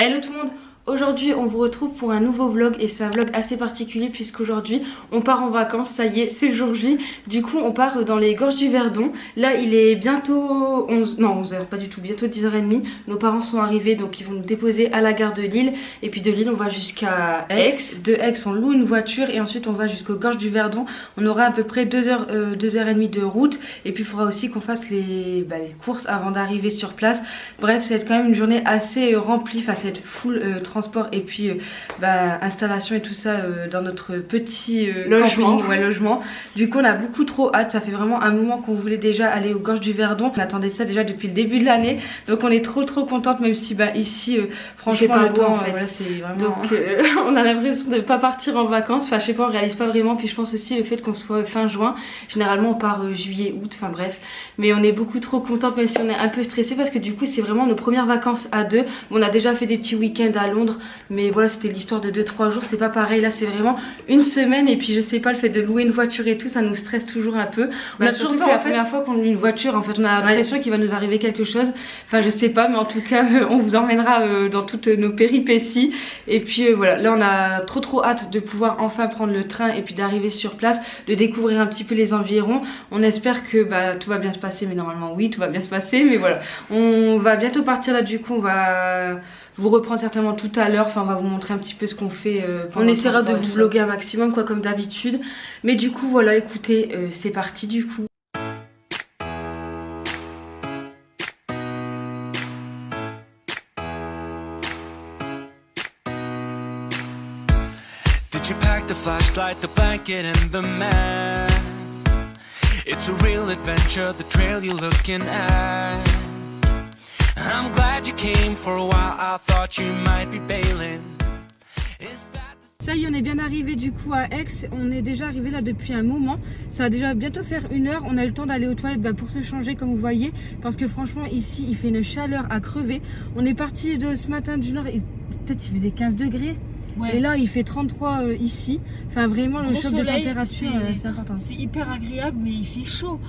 Hello tout le monde, aujourd'hui on vous retrouve pour un nouveau vlog et c'est un vlog assez particulier puisqu'aujourd'hui on part en vacances, ça y est c'est le jour J. Du coup on part dans les gorges du Verdon. Là il est bientôt 11h, pas du tout, bientôt 10h30. Nos parents sont arrivés donc ils vont nous déposer à la gare de Lille. Et puis de Lille on va jusqu'à Aix. De Aix on loue une voiture et ensuite on va jusqu'aux gorges du Verdon. On aura à peu près 2h30 de route. Et puis il faudra aussi qu'on fasse les courses avant d'arriver sur place. Bref ça va être quand même une journée assez remplie, enfin ça va être full transport et puis installation et tout ça dans notre petit logement. Du coup on a beaucoup trop hâte, ça fait vraiment un moment qu'on voulait déjà aller aux gorges du Verdon. On attendait ça déjà depuis le début de l'année, donc on est trop contente, même si ici franchement pas le temps en fait. voilà, c'est vraiment... Donc on a l'impression de ne pas partir en vacances, enfin je sais pas, on réalise pas vraiment. Puis je pense aussi le fait qu'on soit fin juin, généralement on part juillet, août, enfin bref, mais on est beaucoup trop contente même si on est un peu stressé parce que du coup c'est vraiment nos premières vacances à deux. On a déjà fait des petits week-ends à Londres, mais voilà c'était l'histoire de 2-3 jours, c'est pas pareil. Là c'est vraiment une semaine et puis je sais pas, le fait de louer une voiture et tout ça nous stresse toujours un peu. On a toujours, c'est la première fois qu'on loue une voiture en fait, on a l'impression qu'il va nous arriver quelque chose, enfin je sais pas, mais en tout cas on vous emmènera dans toutes nos péripéties. Et puis voilà, là on a trop hâte de pouvoir enfin prendre le train et puis d'arriver sur place, de découvrir un petit peu les environs. On espère que tout va bien se passer, mais normalement oui tout va bien se passer, mais voilà, on va bientôt partir là. Du coup on va vous reprendre certainement tout à l'heure, enfin on va vous montrer un petit peu ce qu'on fait. On essaiera de vous vlogger un maximum quoi, comme d'habitude. Mais du coup voilà, écoutez, c'est parti du coup. Did you pack the flashlight, the blanket and the map? It's a real adventure, the trail you're looking at. I'm glad you came for a while, I thought you might be bailing. Ça y est, on est bien arrivé du coup à Aix. On est déjà arrivé là depuis un moment. Ça va déjà bientôt faire 1 heure. On a eu le temps d'aller aux toilettes pour se changer comme vous voyez. Parce que franchement ici il fait une chaleur à crever. On est parti de ce matin du nord et peut-être il faisait 15 degrés. Ouais. Et là il fait 33 ici. Enfin vraiment le choc de température c'est important. C'est hyper agréable mais il fait chaud.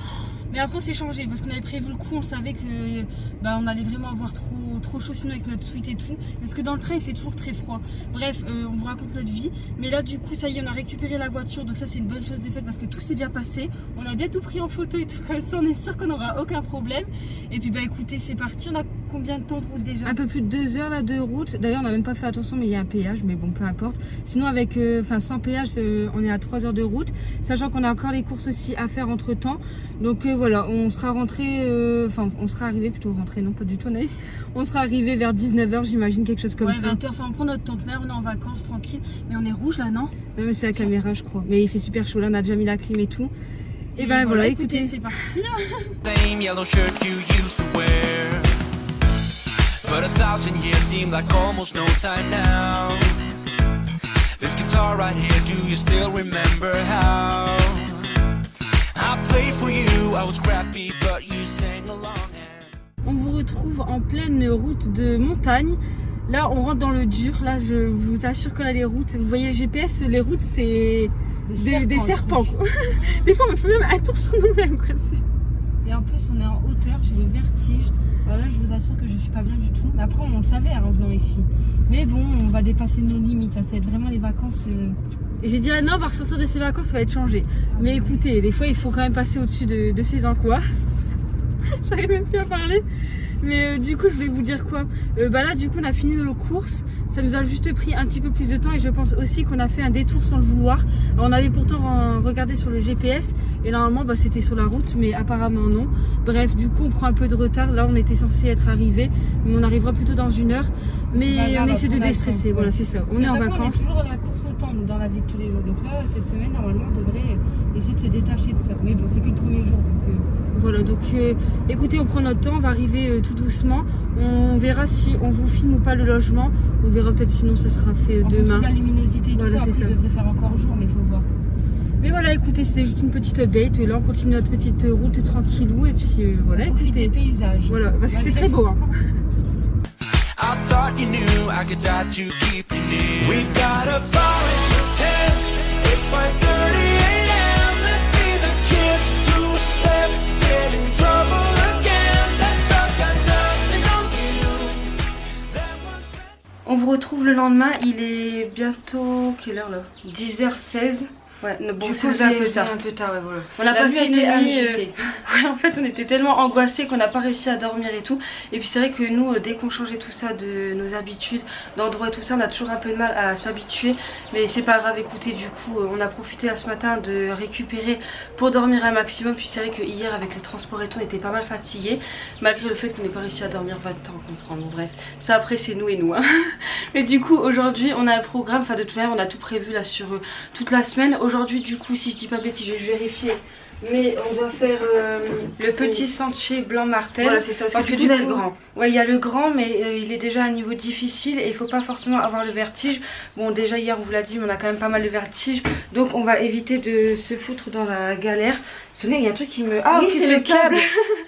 Mais après on s'est changé parce qu'on avait prévu le coup, on savait que on allait vraiment avoir trop chaud sinon avec notre suite et tout. Parce que dans le train il fait toujours très froid. Bref, on vous raconte notre vie. Mais là du coup ça y est, on a récupéré la voiture, donc ça c'est une bonne chose de fait parce que tout s'est bien passé. On a bien tout pris en photo et tout comme ça, on est sûr qu'on n'aura aucun problème. Et puis écoutez, c'est parti. On a combien de temps de route déjà? Un peu plus de 2 heures là de route. D'ailleurs on n'a même pas fait attention, mais il y a un péage, mais bon peu importe. Sinon avec sans péage on est à 3 heures de route, sachant qu'on a encore les courses aussi à faire entre temps. Donc voilà, on sera rentré, on sera arrivé, plutôt rentré, non pas du tout nice. On sera arrivé vers 19h, j'imagine, quelque chose comme ça. 20h, on prend notre temps de mer, on est en vacances tranquille. Mais on est rouge là, non? Non mais c'est la caméra je crois. Mais il fait super chaud là, on a déjà mis la clim et tout. Et voilà, écoutez, c'est parti. Same yellow shirt you used to wear, but 1,000 years seem like almost no time now. This guitar right here, do you still remember how I played for you, I was scrappy, but you sang along. On vous retrouve en pleine route de montagne. Là on rentre dans le dur, là je vous assure que là les routes, vous voyez le GPS, les routes c'est des serpents quoi. Des fois on me fait même un tour sur nous-mêmes quoi. Et en plus on est en hauteur, j'ai le vertige. Alors là je vous assure que je suis pas bien du tout. Mais après on le savait en venant ici. Mais bon, on va dépasser nos limites, ça va être vraiment les vacances. J'ai dit non, on va ressortir de ces vacances, ça va être changé. Mais écoutez, des fois il faut quand même passer au-dessus de ces angoisses. J'arrive même plus à parler. Mais du coup je voulais vous dire quoi, là du coup on a fini nos courses. Ça nous a juste pris un petit peu plus de temps et je pense aussi qu'on a fait un détour sans le vouloir. Alors, on avait pourtant regardé sur le GPS et normalement c'était sur la route, mais apparemment non. Bref, du coup on prend un peu de retard. Là on était censé être arrivé, mais on arrivera plutôt dans 1 heure. Mais on essaie de déstresser, voilà c'est ça. On est en vacances. On est toujours à la course au temps dans la vie de tous les jours. Donc là cette semaine normalement on devrait essayer de se détacher de ça. Mais bon c'est que le premier jour donc voilà, donc écoutez, on prend notre temps, on va arriver tout doucement. On verra si on vous filme ou pas le logement. On verra peut-être, sinon ça sera fait demain. En fonction de la luminosité et tout ça, après il devrait faire encore jour, mais il faut voir. Mais voilà, écoutez, c'était juste une petite update. Là on continue notre petite route tranquillou et puis voilà, écoutez. Des paysages. Voilà, parce que c'est très beau. Hein. I thought you knew I could die to keep you near. We've got a fire in the tent. It's 5:30 a.m. Let's be the kids who left get in trouble again. That stuff got nothing on you. On vous retrouve le lendemain, il est bientôt, quelle heure là? 10h16. Ouais, bon, c'est un peu tard. Ouais, voilà. On a passé une nuit. Ouais, en fait, on était tellement angoissés qu'on n'a pas réussi à dormir et tout. Et puis, c'est vrai que nous, dès qu'on changeait tout ça de nos habitudes, d'endroits et tout ça, on a toujours un peu de mal à s'habituer. Mais c'est pas grave, écoutez, du coup, on a profité là ce matin de récupérer pour dormir un maximum. Puis, c'est vrai que hier, avec les transports et tout, on était pas mal fatigués. Malgré le fait qu'on n'ait pas réussi à dormir 20 ans, comprendre. Bon, bref, ça après, c'est nous et nous. Hein. Mais du coup, aujourd'hui, on a un programme. Enfin, de toute manière, on a tout prévu là sur toute la semaine. Aujourd'hui, du coup, si je dis pas bêtise, je vais vérifier. Mais on doit faire le petit sentier blanc martel. Voilà, c'est ça. Parce que du coup, il y a le grand. Ouais, il y a le grand, mais il est déjà à un niveau difficile et il faut pas forcément avoir le vertige. Bon, déjà hier, on vous l'a dit, mais on a quand même pas mal de vertige. Donc, on va éviter de se foutre dans la galère. Vous savez, il y a un truc qui me. Ah, oui, ok, c'est le câble.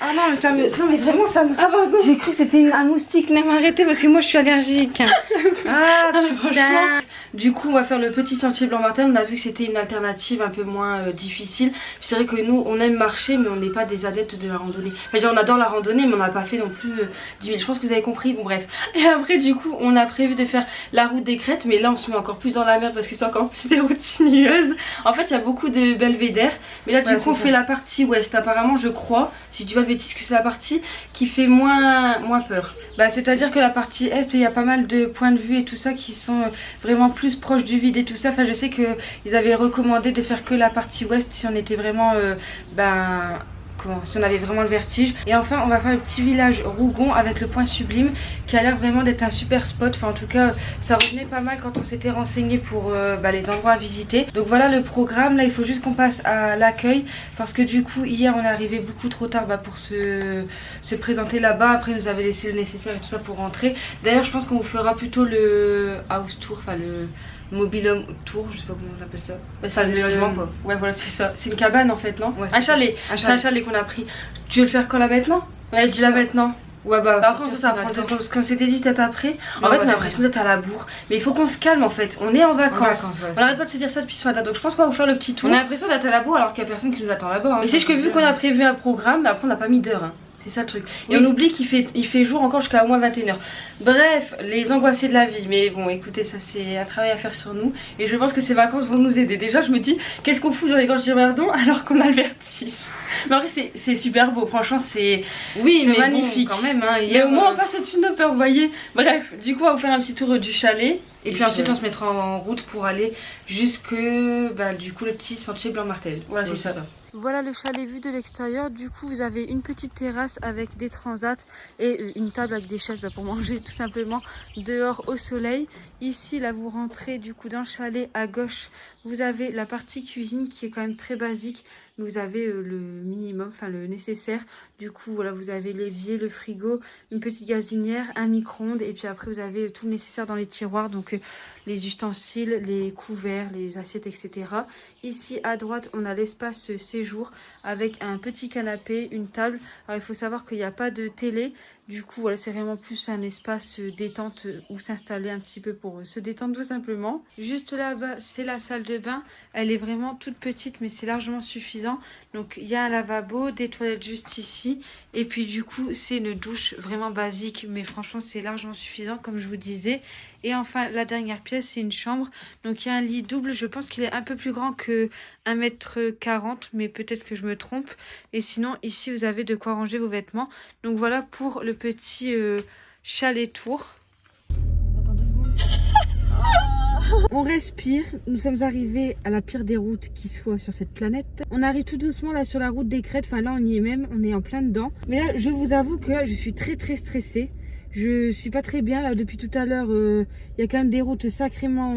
Ah non, mais ça me. Non, mais vraiment, ça me. Ah, pardon. J'ai cru que c'était un moustique. Non, mais arrêtez parce que moi, je suis allergique. Ah, franchement. Du coup, on va faire le petit sentier blanc martel. On a vu que c'était une alternative un peu moins difficile. C'est vrai que nous, on aime marcher, mais on n'est pas des adeptes de la randonnée. Enfin, genre, on adore la randonnée, mais on n'a pas fait non plus 10 000. Je pense que vous avez compris. Bon, bref. Et après, du coup, on a prévu de faire la route des crêtes. Mais là, on se met encore plus dans la merde parce que c'est encore plus des routes sinueuses. En fait, il y a beaucoup de belvédères. Mais là, du coup, on fait la partie ouest. Apparemment, je crois, si je dis pas de bêtises, que c'est la partie qui fait moins peur. Bah, c'est-à-dire que la partie est, il y a pas mal de points de vue et tout ça qui sont vraiment plus proches du vide et tout ça. Enfin, je sais qu'ils avaient recommandé de faire que la partie ouest si on était vraiment si on avait vraiment le vertige. Et enfin, on va faire le petit village Rougon avec le point sublime qui a l'air vraiment d'être un super spot. Enfin, en tout cas, ça revenait pas mal quand on s'était renseigné pour les endroits à visiter. Donc voilà le programme. Là, il faut juste qu'on passe à l'accueil parce que du coup, hier, on est arrivé beaucoup trop tard pour se présenter là-bas. Après, ils nous avaient laissé le nécessaire et tout ça pour rentrer. D'ailleurs, je pense qu'on vous fera plutôt le house tour, enfin le mobile home tour, je sais pas comment on appelle ça. Bah, c'est le logement quoi. Ouais, voilà, c'est ça. C'est une cabane en fait, non? Ouais, un chalet. C'est un chalet qu'on a pris. Tu veux le faire quand là maintenant? Ouais, dis là maintenant. Ouais, bah après, ça prend 2 secondes parce qu'on s'était dit peut-être après. En fait, on a l'impression d'être à la bourre. Mais il faut qu'on se calme en fait. On est en vacances. On arrête pas de se dire ça depuis ce matin. Donc, je pense qu'on va vous faire le petit tour. On a l'impression d'être à la bourre alors qu'il y a personne qui nous attend là-bas. Mais c'est que vu qu'on a prévu un programme, après, on n'a pas mis d'heure. Hein. C'est ça le truc. Et on oublie qu'il fait jour encore jusqu'à au moins 21h. Bref, les angoissés de la vie. Mais bon, écoutez, ça c'est un travail à faire sur nous. Et je pense que ces vacances vont nous aider. Déjà, je me dis, qu'est-ce qu'on fout dans les gorges du Verdon alors qu'on a le vertige? Mais en vrai, c'est super beau. Franchement, c'est magnifique. Bon, quand même, hein, mais au moins, on passe au-dessus de nos peurs, vous voyez. Bref, du coup, on va vous faire un petit tour du chalet. Et puis ensuite, on se mettra en route pour aller jusque, du coup, le petit sentier blanc martel. Voilà, c'est ça. Voilà le chalet vu de l'extérieur. Du coup, vous avez une petite terrasse avec des transats et une table avec des chaises pour manger tout simplement dehors au soleil. Ici, là, vous rentrez du coup dans le chalet à gauche. Vous avez la partie cuisine qui est quand même très basique. Vous avez le minimum, enfin le nécessaire. Du coup, voilà, vous avez l'évier, le frigo, une petite gazinière, un micro-ondes. Et puis après, vous avez tout le nécessaire dans les tiroirs. Donc, les ustensiles, les couverts, les assiettes, etc. Ici, à droite, on a l'espace séjour avec un petit canapé, une table. Alors, il faut savoir qu'il n'y a pas de télé. Du coup, voilà, c'est vraiment plus un espace détente où s'installer un petit peu pour se détendre tout simplement. Juste là-bas, c'est la salle de bain. Elle est vraiment toute petite, mais c'est largement suffisant. Donc, il y a un lavabo, des toilettes juste ici. Et puis, du coup, c'est une douche vraiment basique, mais franchement, c'est largement suffisant, comme je vous disais. Et enfin, la dernière pièce, c'est une chambre. Donc, il y a un lit double. Je pense qu'il est un peu plus grand que 1,40 m, mais peut-être que je me trompe. Et sinon, ici, vous avez de quoi ranger vos vêtements. Donc, voilà pour le petit chalet tour. Attends 2 secondes. On respire, nous sommes arrivés à la pire des routes qui soit sur cette planète. On arrive tout doucement là sur la route des crêtes, enfin là on y est même, on est en plein dedans. Mais là je vous avoue que là, je suis très stressée. Je suis pas très bien là depuis tout à l'heure. Il y a quand même des routes sacrément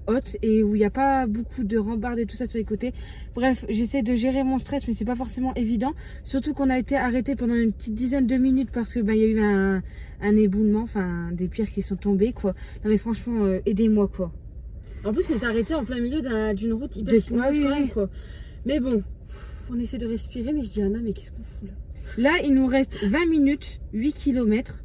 hautes et où il n'y a pas beaucoup de rambardes et tout ça sur les côtés. Bref, j'essaie de gérer mon stress, mais c'est pas forcément évident. Surtout qu'on a été arrêté pendant une petite dizaine de minutes parce que il y a eu un éboulement, enfin des pierres qui sont tombées quoi. Non mais franchement, aidez-moi quoi. En plus, on est arrêté en plein milieu d'une route hyper sinueuse quand même quoi. Mais bon, on essaie de respirer, mais je dis Anna, mais qu'est-ce qu'on fout là? Là, il nous reste 20 minutes, 8 km.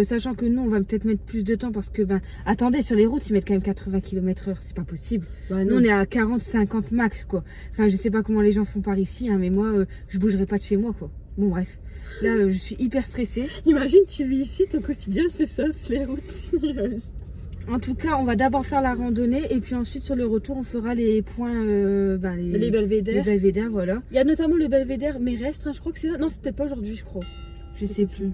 Sachant que nous on va peut-être mettre plus de temps parce que attendez, sur les routes ils mettent quand même 80 km/h, c'est pas possible. Nous on est à 40-50 max quoi. Enfin je sais pas comment les gens font par ici hein, mais moi je bougerai pas de chez moi quoi. Bon bref, là je suis hyper stressée. Imagine tu vis ici, ton quotidien c'est ça, c'est les routes sinueuses. En tout cas, on va d'abord faire la randonnée et puis ensuite sur le retour, on fera les points, les belvédères. Les belvédères, voilà. Il y a notamment le belvédère Mérestre, hein, je crois que c'est là. Non, c'est peut-être pas aujourd'hui, je crois. Je sais plus.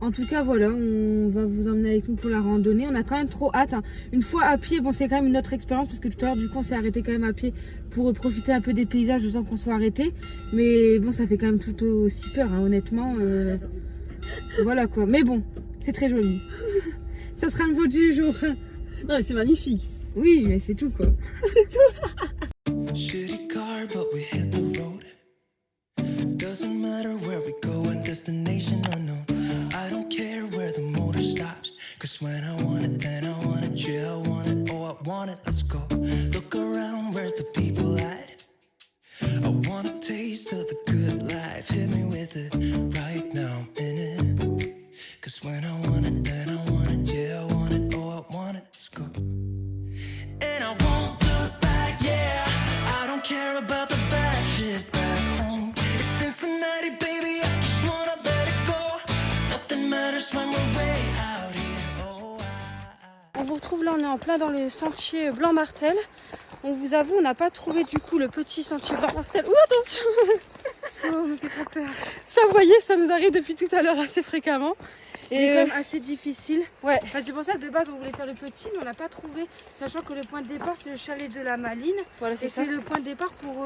En tout cas, voilà, on va vous emmener avec nous pour la randonnée. On a quand même trop hâte. Hein. Une fois à pied, bon, c'est quand même une autre expérience parce que tout à l'heure, du coup, on s'est arrêté quand même à pied pour profiter un peu des paysages sans qu'on soit arrêté. Mais bon, ça fait quand même tout aussi peur, hein, honnêtement. Voilà quoi. Mais bon, c'est très joli. Ça sera le mot du jour. Non, mais c'est magnifique. Oui, mais c'est tout quoi. C'est tout. Shitty car, but we hit the road. Doesn't matter where we go and destination unknown. I don't care where the motor stops. Cause when I want it, then I want it. Yeah, I want it, oh, I want it, let's go. Look around, where's the people at? I want a taste of the good life. Hit me with it, right now I'm in it. Cause when I want it, then I want it. Yeah, I want it, oh, I want it, let's go. And I won't look back, yeah. I don't care about the bad shit back home. It's Cincinnati, baby, I just wanna let it go. Nothing matters when we're way out here. Oh, On vous retrouve là, on est en plein dans le sentier Blanc-Martel. On vous avoue, on n'a pas trouvé du coup le petit sentier Blanc-Martel. Ouh, attention. Ça me fait pas peur. Ça, vous voyez, ça nous arrive depuis tout à l'heure assez fréquemment. Et quand même assez difficile. Ouais. Enfin, c'est pour ça que de base on voulait faire le petit, mais on n'a pas trouvé, sachant que le point de départ c'est le chalet de la Maline. Voilà, c'est ça. C'est le point de départ pour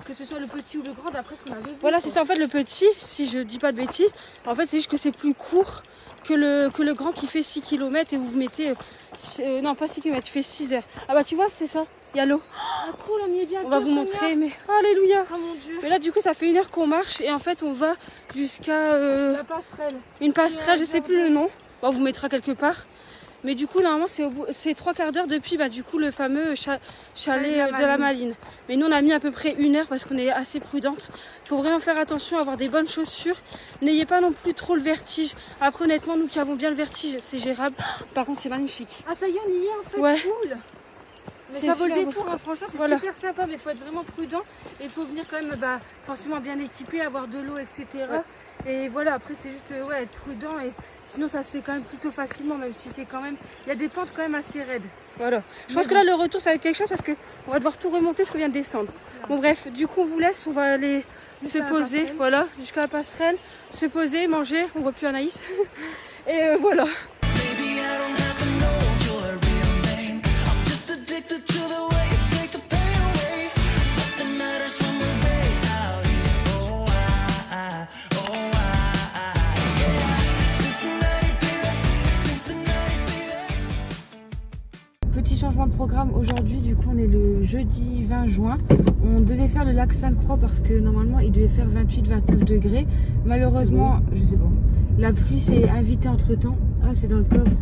que ce soit le petit ou le grand d'après ce qu'on avait vu. Voilà, c'est ça. En fait, le petit, si je dis pas de bêtises, en fait c'est juste que c'est plus court que le grand qui fait 6 km et vous mettez. Non, pas 6 km, il fait 6 heures. Ah bah tu vois, c'est ça. Il y a l'eau. Ah cool, on y est bien. On va vous montrer, mais alléluia. Oh mon Dieu. Mais là du coup ça fait 1 heure qu'on marche et en fait on va jusqu'à la passerelle. Une passerelle, je sais plus le nom. Bon, on vous mettra quelque part. Mais du coup normalement c'est 3/4 d'heure depuis du coup le fameux chalet de la Maline. Mais nous on a mis à peu près 1 heure parce qu'on est assez prudente. Il faut vraiment faire attention à avoir des bonnes chaussures. N'ayez pas non plus trop le vertige. Après honnêtement nous qui avons bien le vertige c'est gérable. Par contre c'est magnifique. Ah ça y est on y est en fait. Ouais. Cool. Mais ça vaut le détour, hein, franchement c'est super sympa, mais il faut être vraiment prudent et il faut venir quand même forcément bien équipé, avoir de l'eau, etc. Ouais. Et voilà, après c'est juste être prudent et sinon ça se fait quand même plutôt facilement, même si c'est quand même, il y a des pentes quand même assez raides. Voilà. Je pense que là le retour ça va être quelque chose parce qu'on va devoir tout remonter ce qu'on vient de descendre. Voilà. Bon bref, du coup on vous laisse, on va aller se poser, voilà, jusqu'à la passerelle, se poser, manger, on voit plus Anaïs. Et voilà. Petit changement de programme aujourd'hui, du coup on est le jeudi 20 juin. On devait faire le lac Sainte-Croix parce que normalement il devait faire 28-29 degrés. Malheureusement, je sais pas, la pluie s'est invitée entre temps. Ah, c'est dans le coffre.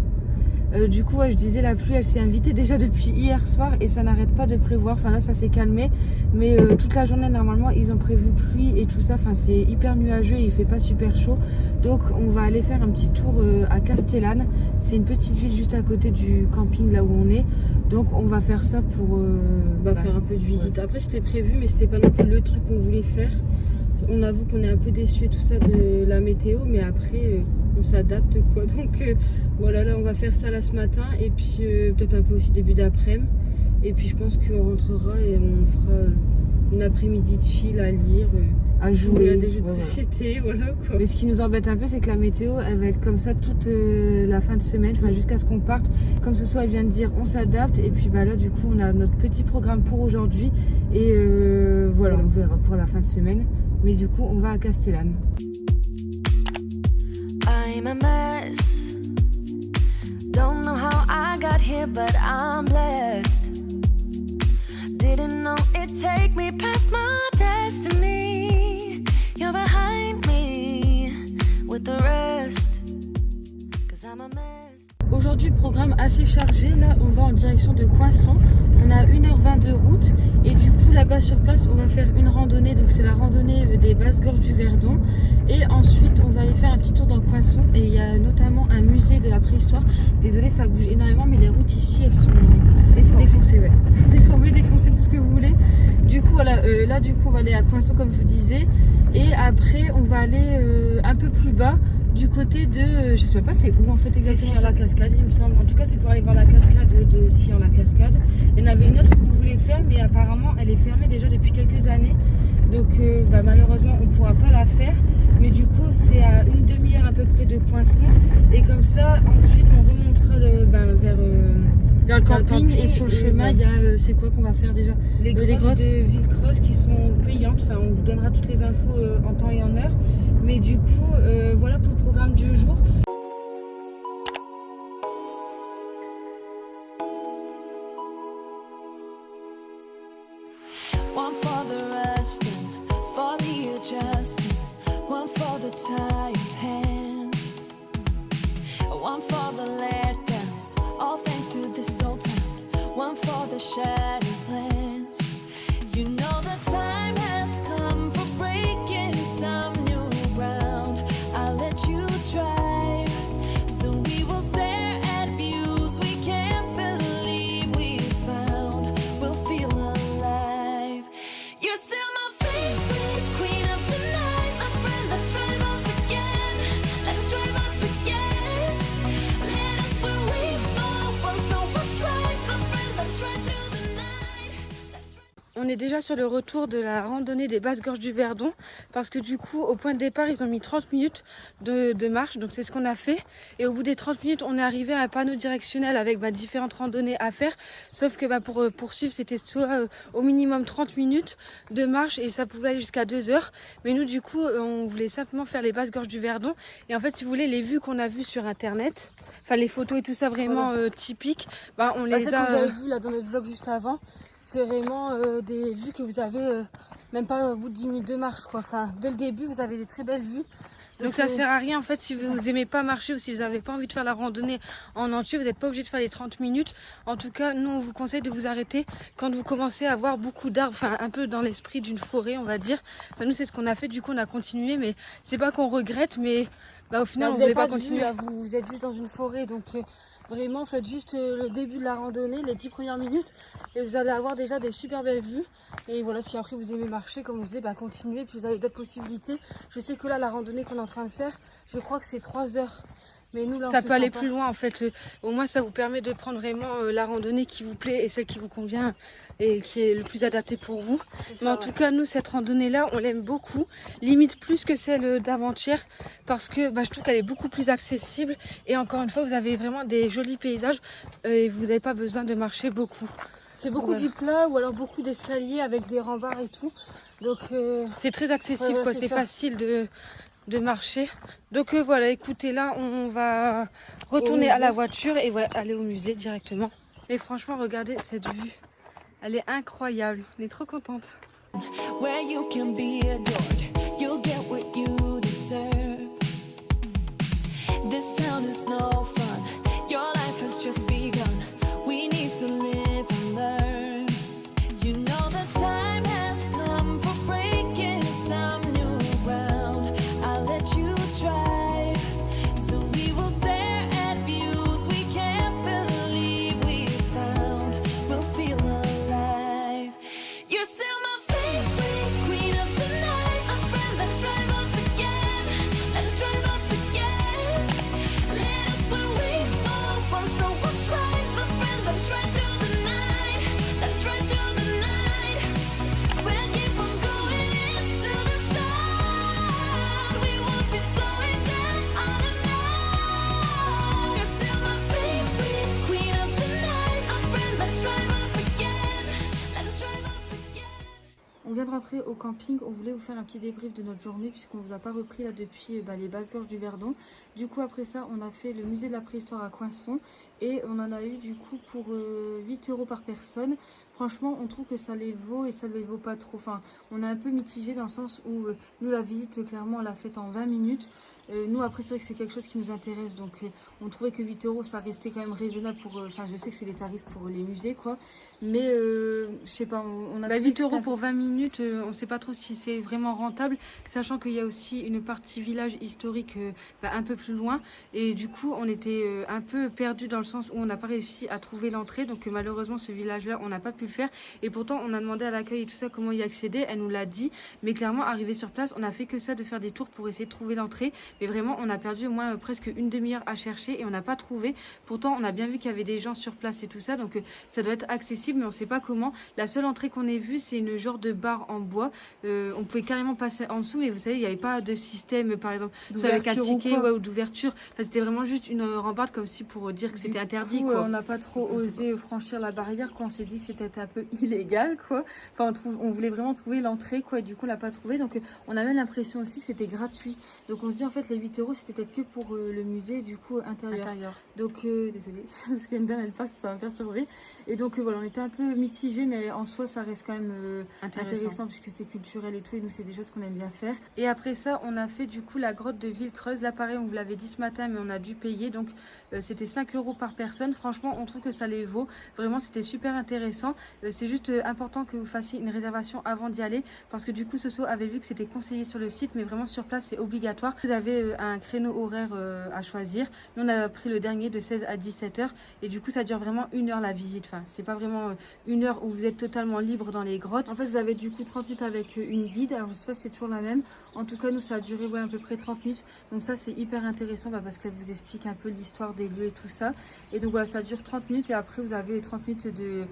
Du coup, je disais, la pluie elle s'est invitée déjà depuis hier soir et ça n'arrête pas de pleuvoir. Enfin là ça s'est calmé, mais toute la journée normalement ils ont prévu pluie et tout ça. Enfin c'est hyper nuageux et il fait pas super chaud. Donc on va aller faire un petit tour à Castellane. C'est une petite ville juste à côté du camping là où on est. Donc on va faire ça pour faire un peu de visite. Après c'était prévu mais c'était pas non plus le truc qu'on voulait faire. On avoue qu'on est un peu déçus et tout ça de la météo, mais après on s'adapte quoi. Donc voilà, là on va faire ça là ce matin et puis peut-être un peu aussi début d'après-midi. Et puis je pense qu'on rentrera et on fera une après-midi de chill à lire, à jouer à des jeux de société, voilà quoi. Mais ce qui nous embête un peu c'est que la météo elle va être comme ça toute la fin de semaine, enfin jusqu'à ce qu'on parte. Comme ce soir elle vient de dire, on s'adapte et puis là du coup on a notre petit programme pour aujourd'hui et voilà, on verra pour la fin de semaine. Mais du coup, on va à Castellane. I'm a mess. Don't know how I got here, but I'm blessed. Didn't know it'd take me past my destiny. You're behind me with the rest. 'Cause I'm a mess. Aujourd'hui, programme assez chargé. Là, on va en direction de Coinson. On a 1h20 de route. Et du coup, là-bas sur place, on va faire une randonnée. Donc, c'est la randonnée des basses gorges du Verdon. Et ensuite, on va aller faire un petit tour dans Coinson. Et il y a notamment un musée de la préhistoire. Désolée, ça bouge énormément, mais les routes ici, elles sont défoncées. Ouais. Déformées, défoncées, tout ce que vous voulez. Du coup, voilà, là, du coup, on va aller à Coinson, comme je vous disais. Et après, on va aller un peu plus bas du côté de, je sais même pas c'est où en fait C'est exactement. sur la cascade, il me semble. En tout cas, c'est pour aller voir la cascade de Sillon-la-Cascade. Il y en avait une autre qu'on voulait faire, mais apparemment, elle est fermée déjà depuis quelques années. Donc, malheureusement, on ne pourra pas la faire. Mais du coup, c'est à une demi-heure à peu près de Coinson. Et comme ça, ensuite, on remontera vers le camping. Et sur le chemin, il y a, c'est quoi qu'on va faire déjà? Les grottes de Villecroze qui sont payantes. Enfin, on vous donnera toutes les infos en temps et en heure. Mais du coup, voilà pour le programme du jour. One for the resting, for the adjusting, one for the tired hands, one for the letdowns, all thanks to this old town, one for the shattered plans. You know the time has come for breaking some new ground. I'll let you drive, so we will stare at views we can't believe we found. We'll feel alive. You're still my favorite queen of the night, my friend. Let's drive off again. Let's drive off again. Let us where we fall. Once know what's right, my friend. Let's ride through the night. On est déjà sur le retour de la randonnée des basses gorges du Verdon parce que du coup au point de départ ils ont mis 30 minutes de marche, donc c'est ce qu'on a fait, et au bout des 30 minutes on est arrivé à un panneau directionnel avec différentes randonnées à faire, sauf que pour poursuivre c'était soit au minimum 30 minutes de marche et ça pouvait aller jusqu'à 2 heures, mais nous du coup on voulait simplement faire les basses gorges du Verdon. Et en fait si vous voulez, les vues qu'on a vues sur internet, enfin les photos et tout ça vraiment typiques, on les a... que vous avez vu là dans notre vlog juste avant, c'est vraiment des vues que vous avez même pas au bout de 10 minutes de marche quoi. Enfin, dès le début vous avez des très belles vues. Donc ça sert à rien en fait si vous n'aimez pas marcher ou si vous n'avez pas envie de faire la randonnée en entier, vous n'êtes pas obligé de faire les 30 minutes. En tout cas, nous on vous conseille de vous arrêter quand vous commencez à voir beaucoup d'arbres, enfin un peu dans l'esprit d'une forêt on va dire. Enfin nous c'est ce qu'on a fait, du coup on a continué, mais c'est pas qu'on regrette, mais au final on voulait pas continuer. Là, vous êtes juste dans une forêt, donc vraiment faites juste le début de la randonnée, les 10 premières minutes, et vous allez avoir déjà des super belles vues. Et voilà, si après vous aimez marcher comme je disais, continuez, puis vous avez d'autres possibilités. Je sais que là la randonnée qu'on est en train de faire, je crois que c'est 3 heures. Mais nous, là, ça peut aller plus loin en fait. Au moins ça vous permet de prendre vraiment la randonnée qui vous plaît et celle qui vous convient et qui est le plus adaptée pour vous. Mais en tout cas nous cette randonnée là on l'aime beaucoup, limite plus que celle d'avant-hier, parce que je trouve qu'elle est beaucoup plus accessible et encore une fois vous avez vraiment des jolis paysages et vous n'avez pas besoin de marcher beaucoup. C'est beaucoup du plat ou alors beaucoup d'escaliers avec des remparts et tout. Donc c'est très accessible, quoi. C'est facile de marcher. Donc voilà, écoutez, là on va retourner à la voiture et aller au musée directement. Et franchement regardez cette vue, elle est incroyable, on est trop contente. Where you can be adored, you'll get what you deserve. This town is no fun, your life has just begun. We need to live and learn. You know the time has come for breaking some new ground. I'll let you drive, so we will stare at views we can't believe we found. We'll feel alive. You're still my favorite queen of the night, my friend. Let's drive off again. Let's drive off again. Let us where we fall. Once know what's right, my friend. Let's ride through the night. Let's ride through the night. We'll keep on going into the sun. We won't be slowing down all alone. You're still my favorite queen of the night, my friend. Let's drive off again. Let's drive off again. on vient de rentrer au camping, on voulait vous faire un petit débrief de notre journée puisqu'on vous a pas repris là depuis les basses gorges du Verdon. Du coup après ça on a fait le musée de la préhistoire à Coinson et on en a eu du coup pour 8 € par personne. Franchement on trouve que ça les vaut et ça les vaut pas trop. Enfin on est un peu mitigé dans le sens où nous la visite clairement on l'a faite en 20 minutes. Nous après c'est vrai que c'est quelque chose qui nous intéresse, donc on trouvait que 8 € ça restait quand même raisonnable pour, enfin je sais que c'est les tarifs pour les musées quoi, mais je sais pas, on a 8 € pour 20 minutes, on sait pas trop si c'est vraiment rentable, sachant qu'il y a aussi une partie village historique un peu plus loin, et du coup on était un peu perdu dans le sens où on n'a pas réussi à trouver l'entrée, donc malheureusement ce village là on n'a pas pu le faire. Et pourtant on a demandé à l'accueil et tout ça comment y accéder, elle nous l'a dit, mais clairement arrivé sur place on a fait que ça, de faire des tours pour essayer de trouver l'entrée, mais vraiment on a perdu au moins presque une demi-heure à chercher et on n'a pas trouvé. Pourtant on a bien vu qu'il y avait des gens sur place et tout ça, donc ça doit être accessible, mais on sait pas comment. La seule entrée qu'on ait vue, c'est une genre de bar en bois, on pouvait carrément passer en dessous, mais vous savez il n'y avait pas de système par exemple avec un ticket ou d'ouverture, enfin, c'était vraiment juste une rambarde comme si pour dire que c'était interdit quoi. On n'a pas trop osé franchir la barrière quoi, on s'est dit c'était un peu illégal quoi, enfin on voulait vraiment trouver l'entrée quoi, et du coup on l'a pas trouvé, donc on a même l'impression aussi que c'était gratuit, donc on se dit en fait les 8 € c'était peut-être que pour le musée du coup intérieur. Donc désolée parce qu'il y a une dame elle passe, ça m'a perturbé, et donc voilà on était un peu mitigés, mais en soi ça reste quand même intéressant puisque c'est culturel et tout, et nous c'est des choses qu'on aime bien faire. Et après ça on a fait du coup la grotte de Villecreuse, là pareil on vous l'avait dit ce matin mais on a dû payer, donc c'était 5 € par personne. Franchement on trouve que ça les vaut, vraiment c'était super intéressant. C'est juste important que vous fassiez une réservation avant d'y aller, parce que du coup Soso avait vu que c'était conseillé sur le site, mais vraiment sur place c'est obligatoire. Vous avez un créneau horaire à choisir. Nous on a pris le dernier de 16 à 17h, et du coup ça dure vraiment 1 heure la visite, enfin c'est pas vraiment 1 heure où vous êtes totalement libre dans les grottes. En fait vous avez du coup 30 minutes avec une guide, alors je sais pas si c'est toujours la même, en tout cas nous ça a duré à peu près 30 minutes, donc ça c'est hyper intéressant parce qu'elle vous explique un peu l'histoire des lieux et tout ça, et donc voilà ça dure 30 minutes, et après vous avez 30 minutes de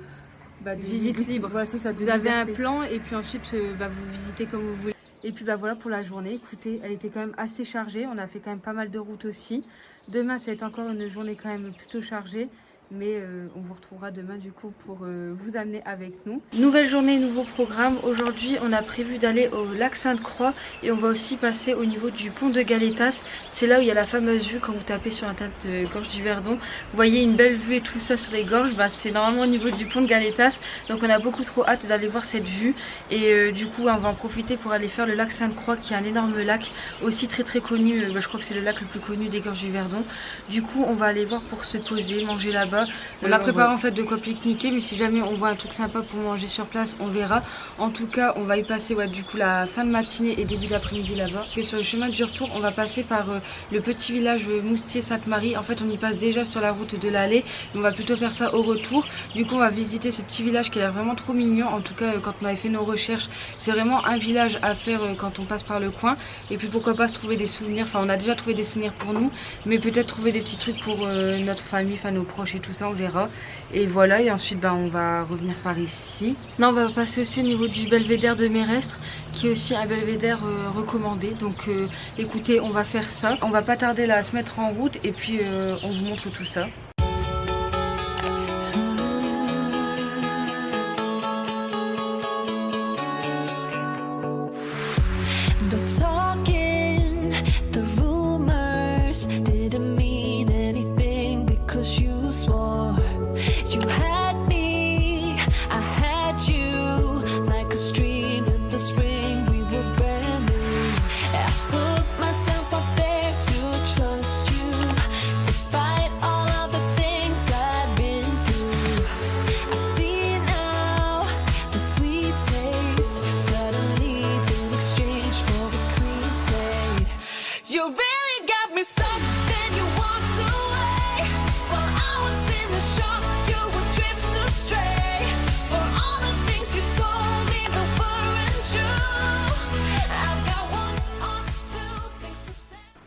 visite libre. Voilà, c'est ça, vous avez un plan, et puis ensuite vous visitez comme vous voulez. Et puis voilà pour la journée, écoutez, elle était quand même assez chargée, on a fait quand même pas mal de routes aussi. Demain ça va être encore une journée quand même plutôt chargée, mais on vous retrouvera demain du coup pour vous amener avec nous. Nouvelle journée, nouveau programme. Aujourd'hui on a prévu d'aller au lac Sainte-Croix, et on va aussi passer au niveau du pont de Galetas. C'est là où il y a la fameuse vue, quand vous tapez sur la tête de Gorge du Verdon, vous voyez une belle vue et tout ça sur les gorges, c'est normalement au niveau du pont de Galetas, donc on a beaucoup trop hâte d'aller voir cette vue. Et du coup on va en profiter pour aller faire le lac Sainte-Croix, qui est un énorme lac aussi très connu, je crois que c'est le lac le plus connu des Gorges du Verdon. Du coup on va aller voir pour se poser, manger là-bas. On a préparé en fait de quoi pique-niquer, mais si jamais on voit un truc sympa pour manger sur place, on verra. En tout cas, on va y passer du coup la fin de matinée et début d'après-midi là-bas. Et sur le chemin du retour, on va passer par le petit village Moustier-Sainte-Marie. En fait, on y passe déjà sur la route de l'Allée, on va plutôt faire ça au retour. Du coup, on va visiter ce petit village qui a l'air vraiment trop mignon. En tout cas, quand on avait fait nos recherches, c'est vraiment un village à faire quand on passe par le coin. Et puis pourquoi pas se trouver des souvenirs. Enfin, on a déjà trouvé des souvenirs pour nous, mais peut-être trouver des petits trucs pour notre famille, enfin nos proches et tout ça, on verra. Et voilà, et ensuite on va revenir par ici. Là on va passer aussi au niveau du belvédère de Mérestre, qui est aussi un belvédère recommandé. Donc écoutez, on va faire ça. On va pas tarder là à se mettre en route, et puis on vous montre tout ça.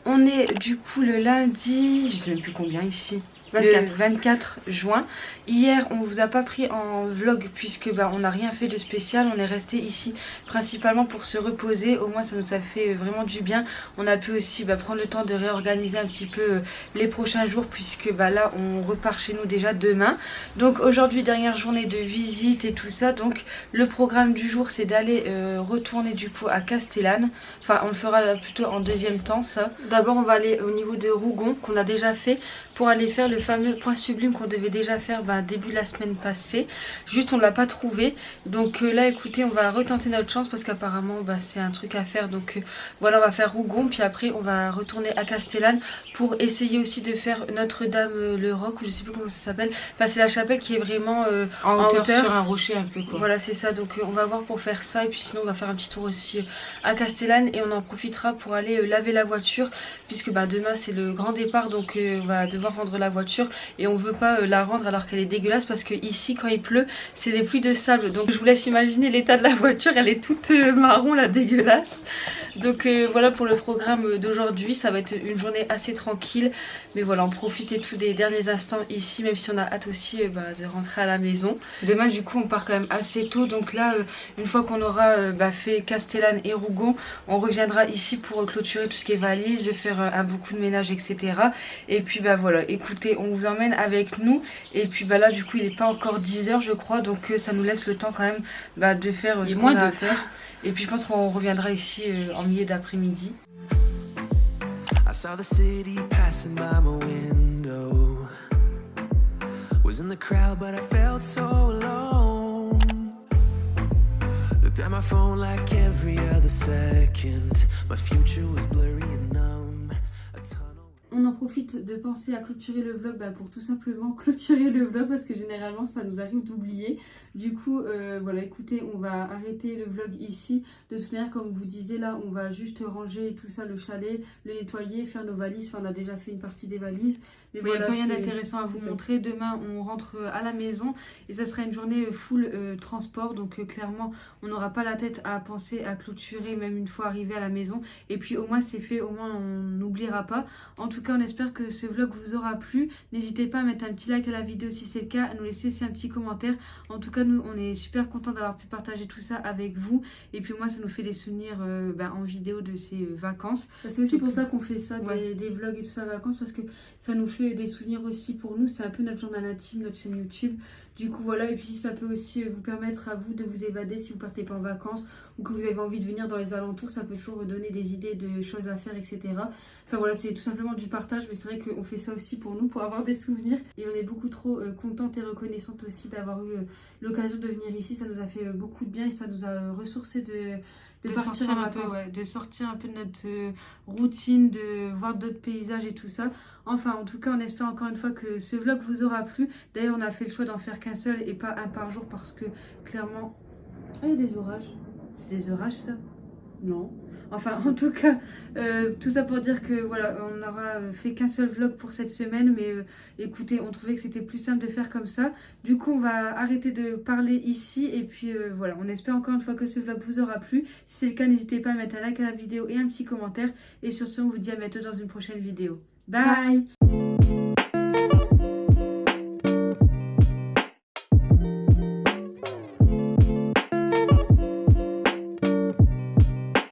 On est du coup le lundi, je sais même plus combien ici. 24 juin. Hier on vous a pas pris en vlog puisque on n'a rien fait de spécial. On est resté ici principalement pour se reposer. Au moins ça nous a fait vraiment du bien. On a pu aussi prendre le temps de réorganiser un petit peu les prochains jours, puisque là on repart chez nous déjà demain. Donc aujourd'hui dernière journée de visite et tout ça. Donc le programme du jour c'est d'aller retourner du coup à Castellane. Enfin on le fera plutôt en deuxième temps ça. D'abord on va aller au niveau de Rougon qu'on a déjà fait, pour aller faire le fameux point sublime qu'on devait déjà faire début de la semaine passée. Juste on ne l'a pas trouvé, donc là écoutez on va retenter notre chance, parce qu'apparemment c'est un truc à faire. Donc voilà, on va faire Rougon, puis après on va retourner à Castellane pour essayer aussi de faire Notre-Dame le Roc, ou je sais plus comment ça s'appelle. Enfin c'est la chapelle qui est vraiment en hauteur sur un rocher un peu quoi. Voilà c'est ça, donc on va voir pour faire ça, et puis sinon on va faire un petit tour aussi à Castellane, et on en profitera pour aller laver la voiture, puisque demain c'est le grand départ, donc on va devoir devoir rendre la voiture et on veut pas la rendre alors qu'elle est dégueulasse parce que ici quand il pleut c'est des pluies de sable, donc je vous laisse imaginer l'état de la voiture, elle est toute marron là, dégueulasse. Donc voilà pour le programme d'aujourd'hui, ça va être une journée assez tranquille, mais voilà, on profite et tout des derniers instants ici, même si on a hâte aussi de rentrer à la maison. Demain du coup on part quand même assez tôt, donc là une fois qu'on aura fait Castellane et Rougon, on reviendra ici pour clôturer tout ce qui est valise, faire beaucoup de ménage, etc. Et puis voilà, écoutez, on vous emmène avec nous, et puis là du coup il n'est pas encore 10 h je crois, donc ça nous laisse le temps quand même de faire ce qu'on a à faire. Et puis je pense qu'on reviendra ici en milieu d'après-midi. I saw the city passing by my window. Was in the crowd but I felt so alone. Looked at my phone like every other second. My future was blurry and numb. On en profite de penser à clôturer le vlog pour tout simplement clôturer le vlog parce que généralement ça nous arrive d'oublier. Du coup voilà, écoutez, on va arrêter le vlog ici. De toute manière, comme vous disiez là, on va juste ranger tout ça, le chalet, le nettoyer, faire nos valises. Enfin on a déjà fait une partie des valises. Mais voilà, il n'y a rien d'intéressant à vous montrer. Demain on rentre à la maison et ça sera une journée full transport. Donc clairement on n'aura pas la tête à penser à clôturer même une fois arrivé à la maison. Et puis au moins c'est fait, au moins on n'oubliera pas. En tout cas on espère que ce vlog vous aura plu. N'hésitez pas à mettre un petit like à la vidéo si c'est le cas, à nous laisser aussi un petit commentaire. En tout cas nous on est super contents d'avoir pu partager tout ça avec vous. Et puis moi ça nous fait des souvenirs en vidéo de ces vacances. C'est aussi pour ça qu'on fait ça, des vlogs et tout ça vacances, parce que ça nous fait des souvenirs aussi pour nous. C'est un peu notre journal intime, notre chaîne YouTube. Du coup voilà, et puis ça peut aussi vous permettre à vous de vous évader si vous partez pas en vacances ou que vous avez envie de venir dans les alentours. Ça peut toujours vous donner des idées de choses à faire, etc. Enfin voilà, c'est tout simplement du partage, mais c'est vrai qu'on fait ça aussi pour nous, pour avoir des souvenirs. Et on est beaucoup trop contente et reconnaissante aussi d'avoir eu l'occasion de venir ici. Ça nous a fait beaucoup de bien et ça nous a ressourcé de partir en vacances, de sortir un peu de notre routine, de voir d'autres paysages et tout ça. Enfin, en tout cas, on espère encore une fois que ce vlog vous aura plu. D'ailleurs, on a fait le choix d'en faire qu'un seul et pas un par jour parce que clairement... Ah, il y a des orages. C'est des orages, ça? Non. Enfin, en tout cas, tout ça pour dire que voilà, on n'aura fait qu'un seul vlog pour cette semaine, mais écoutez, on trouvait que c'était plus simple de faire comme ça. Du coup, on va arrêter de parler ici et puis voilà, on espère encore une fois que ce vlog vous aura plu. Si c'est le cas, n'hésitez pas à mettre un like à la vidéo et un petit commentaire. Et sur ce, on vous dit à bientôt dans une prochaine vidéo. Bye.